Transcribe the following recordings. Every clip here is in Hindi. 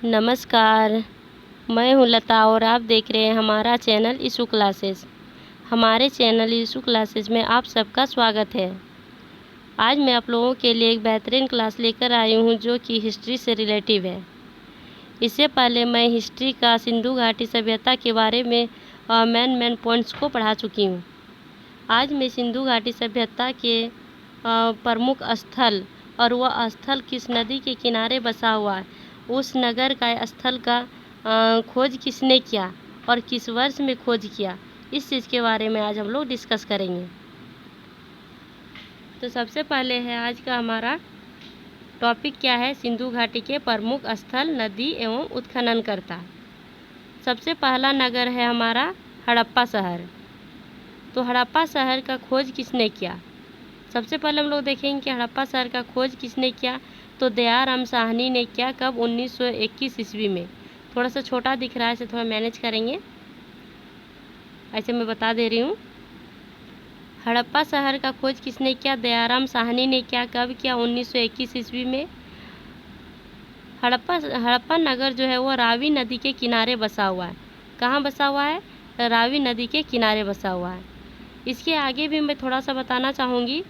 नमस्कार, मैं हूँ लता और आप देख रहे हैं हमारा चैनल ईशू क्लासेस। हमारे चैनल ईशू क्लासेस में आप सबका स्वागत है। आज मैं आप लोगों के लिए एक बेहतरीन क्लास लेकर आई हूँ जो कि हिस्ट्री से रिलेटिव है। इससे पहले मैं हिस्ट्री का सिंधु घाटी सभ्यता के बारे में मेन पॉइंट्स को पढ़ा चुकी हूँ। आज मैं सिंधु घाटी सभ्यता के प्रमुख स्थल और वह स्थल किस नदी के किनारे बसा हुआ है, उस नगर का स्थल का खोज किसने किया और किस वर्ष में खोज किया, इस चीज़ के बारे में आज हम लोग डिस्कस करेंगे। तो सबसे पहले है आज का हमारा टॉपिक क्या है, सिंधु घाटी के प्रमुख स्थल, नदी एवं उत्खननकर्ता। सबसे पहला नगर है हमारा हड़प्पा शहर। तो हड़प्पा शहर का खोज किसने किया? सबसे पहले हम लोग देखेंगे कि हड़प्पा शहर का खोज किसने किया। तो दयाराम साहनी ने किया। कब? 1921 ईस्वी में। थोड़ा सा छोटा दिख रहा है, इसे थोड़ा मैनेज करेंगे, ऐसे मैं बता दे रही हूँ। हड़प्पा शहर का खोज किसने किया? दयाराम साहनी ने किया। कब किया? 1921 ईस्वी में। हड़प्पा नगर जो है वो रावी नदी के किनारे बसा हुआ है। कहाँ बसा हुआ है? रावी नदी के किनारे बसा हुआ है। इसके आगे भी मैं थोड़ा सा बताना चाहूँगी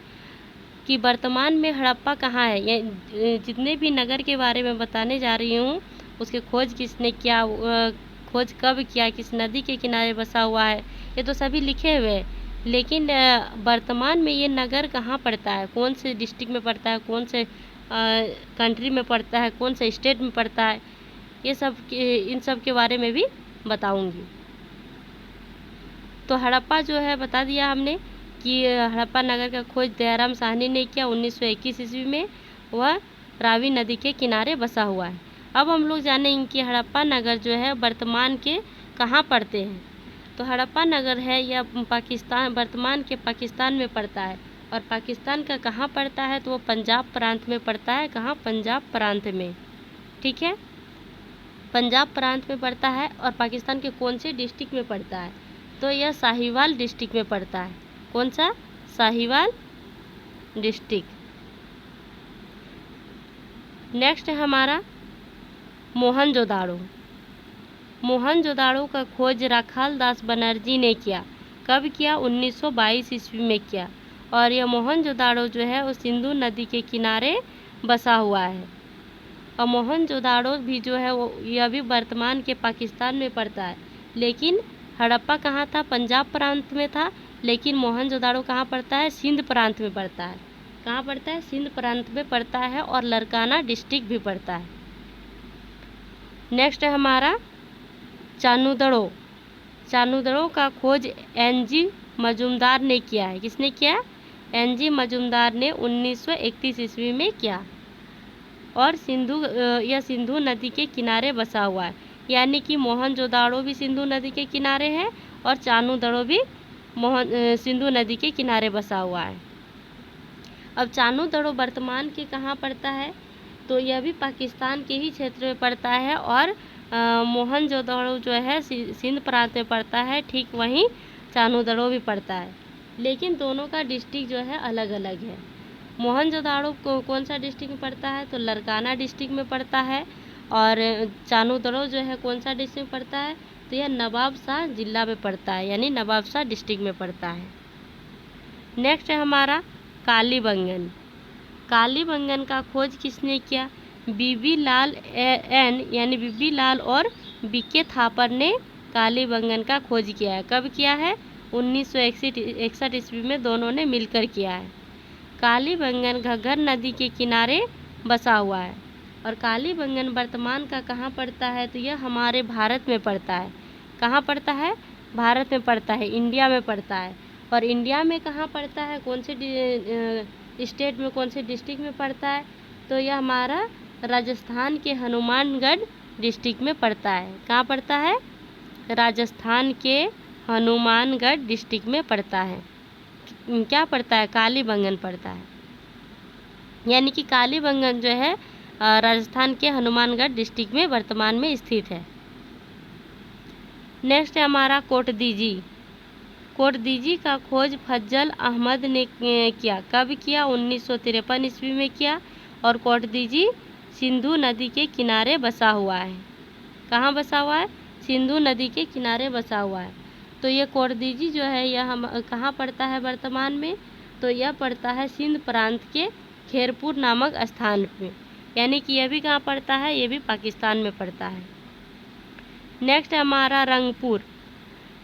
कि वर्तमान में हड़प्पा कहाँ है। ये जितने भी नगर के बारे में बताने जा रही हूँ उसके खोज किसने किया, खोज कब किया, किस नदी के किनारे बसा हुआ है, ये तो सभी लिखे हुए हैं। लेकिन वर्तमान में ये नगर कहाँ पड़ता है, कौन से डिस्ट्रिक्ट में पड़ता है, कौन से कंट्री में पड़ता है, कौन से स्टेट में पड़ता है, ये सब इन सब के बारे में भी बताऊँगी। तो हड़प्पा जो है बता दिया हमने कि हड़प्पा नगर का खोज दयाराम साहनी ने किया 1921 ईस्वी में। वह रावी नदी के किनारे बसा हुआ है। अब हम लोग जानेंगे कि हड़प्पा नगर जो है वर्तमान के कहाँ पड़ते हैं। तो हड़प्पा नगर है यह पाकिस्तान, वर्तमान के पाकिस्तान में पड़ता है। और पाकिस्तान का कहाँ पड़ता है? तो वो पंजाब प्रांत में पड़ता है। कहाँ? पंजाब प्रांत में। ठीक है, पंजाब प्रांत में पड़ता है। और पाकिस्तान के कौन से डिस्ट्रिक्ट में पड़ता है? तो यह साहिवाल डिस्ट्रिक्ट में पड़ता है। कौन सा? साहिवाल डिस्ट्रिक्ट। नेक्स्ट है हमारा मोहनजोदाड़ो। मोहनजोदाड़ो का खोज राखाल दास बनर्जी ने किया। कब किया? 1922 ईस्वी में किया। और यह मोहनजोदाड़ो जो है वो सिंधु नदी के किनारे बसा हुआ है। और मोहनजोदाड़ो भी जो है वो यह भी वर्तमान के पाकिस्तान में पड़ता है। लेकिन हड़प्पा कहाँ था? पंजाब प्रांत में था। लेकिन मोहनजोदाड़ो कहाँ पड़ता है? सिंध प्रांत में पड़ता है। कहाँ पड़ता है? सिंध प्रांत में पड़ता है। और लरकाना डिस्ट्रिक्ट भी पड़ता है। नेक्स्ट है हमारा चानुदड़ो। चानुदड़ो का खोज एन.जी. मजूमदार ने किया है। किसने किया? एन.जी. मजूमदार ने 1931 ईस्वी में किया। और यह सिंधु नदी के किनारे बसा हुआ है। यानी कि मोहनजोदाड़ो भी सिंधु नदी के किनारे है और चानुदड़ो भी सिंधु नदी के किनारे बसा हुआ है। अब चानुदड़ो वर्तमान के कहाँ पड़ता है? तो यह भी पाकिस्तान के ही क्षेत्र में पड़ता है। और मोहनजोदाड़ो जो है सिंध प्रांत में पड़ता है। ठीक वहीं चानुदड़ो भी पड़ता है। लेकिन दोनों का डिस्ट्रिक्ट जो है अलग अलग है। मोहनजोदाड़ो को कौन सा डिस्ट्रिक्ट में पड़ता है? तो लरकाना डिस्ट्रिक्ट में पड़ता है। और चानुदड़ो जो है कौन सा डिस्ट्रिक्ट में पड़ता है? तो यह नवाब शाह जिला में पड़ता है, यानी नवाब शाह डिस्ट्रिक्ट में पड़ता है। नेक्स्ट है हमारा कालीबंगन। कालीबंगन का खोज किसने किया? बीबी लाल यानी बीबी लाल और बीके थापर ने कालीबंगन का खोज किया है। कब किया है? 1961 ईस्वी में दोनों ने मिलकर किया है। कालीबंगन घग्गर नदी के किनारे बसा हुआ है। और कालीबंगन वर्तमान का कहाँ पड़ता है? तो यह हमारे भारत में पड़ता है। कहाँ पड़ता है? भारत में पड़ता है, इंडिया में पड़ता है। और इंडिया में कहाँ पड़ता है? कौन से स्टेट में, कौन से डिस्ट्रिक्ट में पड़ता है? तो यह हमारा राजस्थान के हनुमानगढ़ डिस्ट्रिक्ट में पड़ता है। कहाँ पड़ता है? राजस्थान के हनुमानगढ़ डिस्ट्रिक्ट में पड़ता है। क्या पड़ता है? कालीबंगन पड़ता है। यानी कि कालीबंगन जो है राजस्थान के हनुमानगढ़ डिस्ट्रिक्ट में वर्तमान में स्थित है। नेक्स्ट है हमारा कोटदीजी। कोटदीजी का खोज फज्जल अहमद ने किया। कब किया? 1953 ईस्वी में किया। और कोटदीजी सिंधु नदी के किनारे बसा हुआ है। कहाँ बसा हुआ है? सिंधु नदी के किनारे बसा हुआ है। तो ये कोरदीजी जो है यह हम कहाँ पड़ता है वर्तमान में? तो यह पड़ता है सिंध प्रांत के खेरपुर नामक स्थान में, यानी कि यह भी कहाँ पड़ता है? ये भी पाकिस्तान में पड़ता है। नेक्स्ट है हमारा रंगपुर।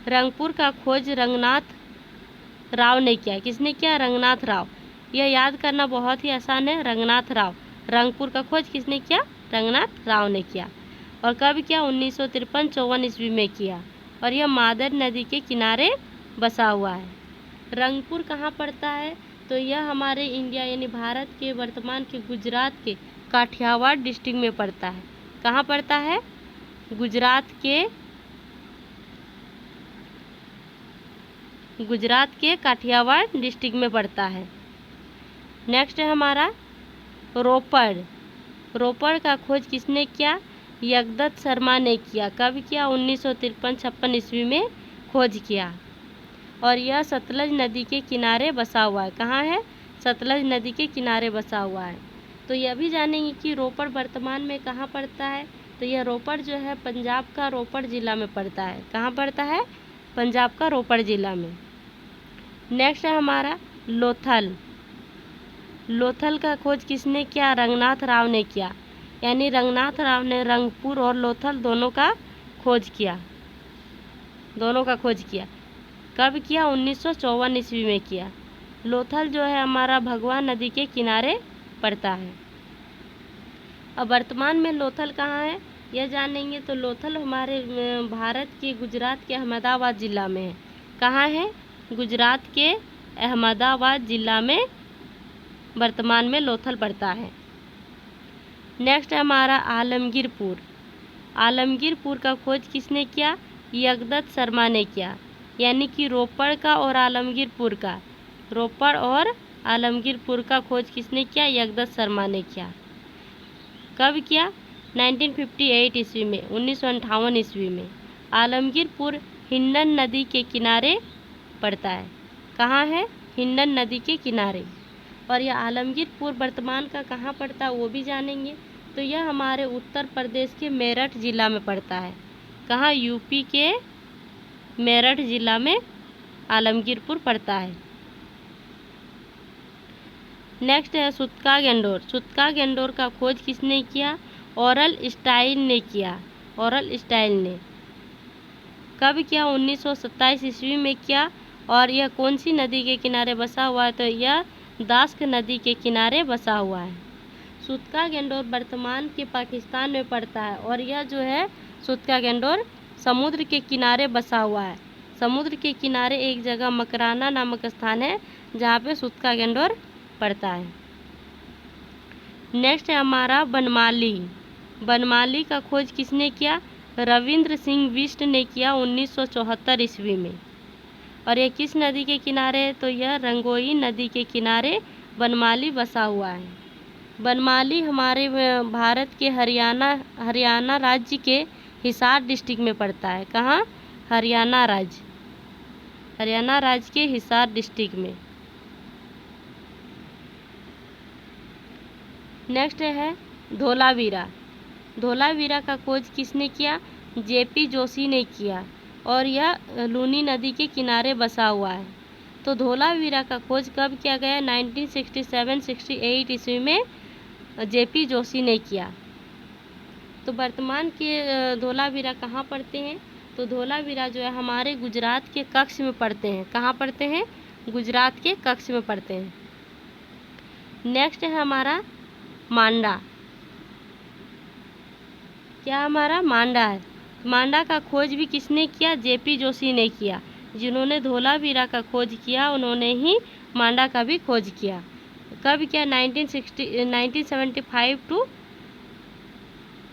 रंगपुर का खोज रंगनाथ राव ने किया। किसने किया? रंगनाथ राव। यह याद करना बहुत ही आसान है, रंगनाथ राव। रंगपुर का खोज किसने किया? रंगनाथ राव ने किया। और कब किया? 1953-54 ईस्वी में किया। और यह मादर नदी के किनारे बसा हुआ है। रंगपुर कहाँ पड़ता है? तो यह हमारे इंडिया यानी भारत के वर्तमान के गुजरात के काठियावाड़ डिस्ट्रिक्ट में पड़ता है। कहाँ पड़ता है? गुजरात के काठियावाड़ डिस्ट्रिक्ट में पड़ता है। नेक्स्ट है हमारा रोपड़। रोपड़ का खोज किसने किया? यगदत्त शर्मा ने किया। कब किया? 1953-56 ईस्वी में खोज किया। और यह सतलज नदी के किनारे बसा हुआ है। कहाँ है? सतलज नदी के किनारे बसा हुआ है। तो यह भी जानेंगे कि रोपड़ वर्तमान में कहाँ पड़ता है। तो यह रोपड़ जो है पंजाब का रोपड़ जिला में पड़ता है। कहाँ पड़ता है? पंजाब का रोपड़ जिला में। नेक्स्ट है हमारा लोथल। लोथल का खोज किसने किया? रंगनाथ राव ने किया। यानी रंगनाथ राव ने रंगपुर और लोथल दोनों का खोज किया। कब किया? 1954 ईस्वी में किया। लोथल जो है हमारा भगवान नदी के किनारे पड़ता है। अब वर्तमान में लोथल कहाँ है यह जानेंगे। तो लोथल हमारे भारत के गुजरात के अहमदाबाद जिला में है। कहाँ है? गुजरात के अहमदाबाद जिला में वर्तमान में लोथल पड़ता है। नेक्स्ट है हमारा आलमगीरपुर। आलमगीरपुर का खोज किसने किया? यगदत्त शर्मा ने किया। यानी कि रोपड़ और आलमगीरपुर का खोज किसने किया? यगदत्त शर्मा ने किया। कब किया? 1958 ईस्वी में, 1958 ईस्वी में। आलमगीरपुर हिंडन नदी के किनारे पड़ता है। कहाँ है? हिंडन नदी के किनारे। और यह आलमगीरपुर वर्तमान का कहाँ पड़ता है वो भी जानेंगे। तो यह हमारे उत्तर प्रदेश के मेरठ जिला में पड़ता है। कहाँ? यूपी के मेरठ जिला में आलमगीरपुर पड़ता है। नेक्स्ट है सुत्का गेंडोर। सुत्का गेंडोर का खोज किसने किया? ऑरल स्टाइन ने किया। कब किया? 1927 ईस्वी में किया। और यह कौन सी नदी के किनारे बसा हुआ है? तो यह दास्क नदी के किनारे बसा हुआ है। सुत्का गेंडोर वर्तमान के पाकिस्तान में पड़ता है। और यह जो है सुत्का गेंडोर समुद्र के किनारे बसा हुआ है। समुद्र के किनारे एक जगह मकराना नामक स्थान है जहाँ पे सुत्का गेंडोर पड़ता है। नेक्स्ट है हमारा बनमाली। बनमाली का खोज किसने किया? रविंद्र सिंह बिष्ट ने किया 1974 ईस्वी में। और यह किस नदी के किनारे है? तो यह रंगोई नदी के किनारे बनमाली बसा हुआ है। बनमाली हमारे भारत के हरियाणा राज्य के हिसार डिस्ट्रिक्ट में पड़ता है। कहाँ? हरियाणा राज्य के हिसार डिस्ट्रिक्ट में। नेक्स्ट है धोलावीरा। धोलावीरा का खोज किसने किया? जेपी जोशी ने किया। और यह लूनी नदी के किनारे बसा हुआ है। तो धोलावीरा का खोज कब किया गया? 1967-68 ईस्वी में जेपी जोशी ने किया। तो वर्तमान के धोलावीरा कहाँ पड़ते हैं? तो धोलावीरा जो है हमारे गुजरात के कच्छ में पड़ते हैं। कहाँ पड़ते हैं? गुजरात के कच्छ में पड़ते हैं। नेक्स्ट है हमारा मांडा। क्या हमारा? मांडा है। मांडा का खोज भी किसने किया? जेपी जोशी ने किया। जिन्होंने धोलावीरा का खोज किया उन्होंने ही मांडा का भी खोज किया। कब किया? 1975 to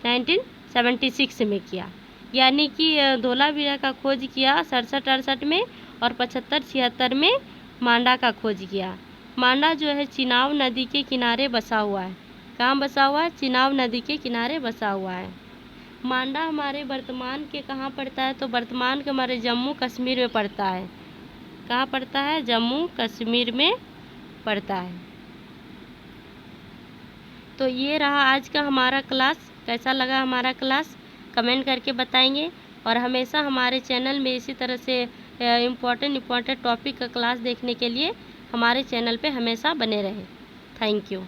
1976 में किया। यानी कि धोलावीरा का खोज किया 67-68 में और 75-76 में मांडा का खोज किया। मांडा जो है चिनाब नदी के किनारे बसा हुआ है। कहाँ बसा हुआ है? चिनाब नदी के किनारे बसा हुआ है। मांडा हमारे वर्तमान के कहाँ पड़ता है? तो वर्तमान के हमारे जम्मू कश्मीर में पड़ता है। कहाँ पड़ता है? जम्मू कश्मीर में पड़ता है। तो ये रहा आज का हमारा क्लास। कैसा लगा हमारा क्लास कमेंट करके बताएंगे, और हमेशा हमारे चैनल में इसी तरह से इम्पोर्टेंट टॉपिक का क्लास देखने के लिए हमारे चैनल पे हमेशा बने रहें। Thank you.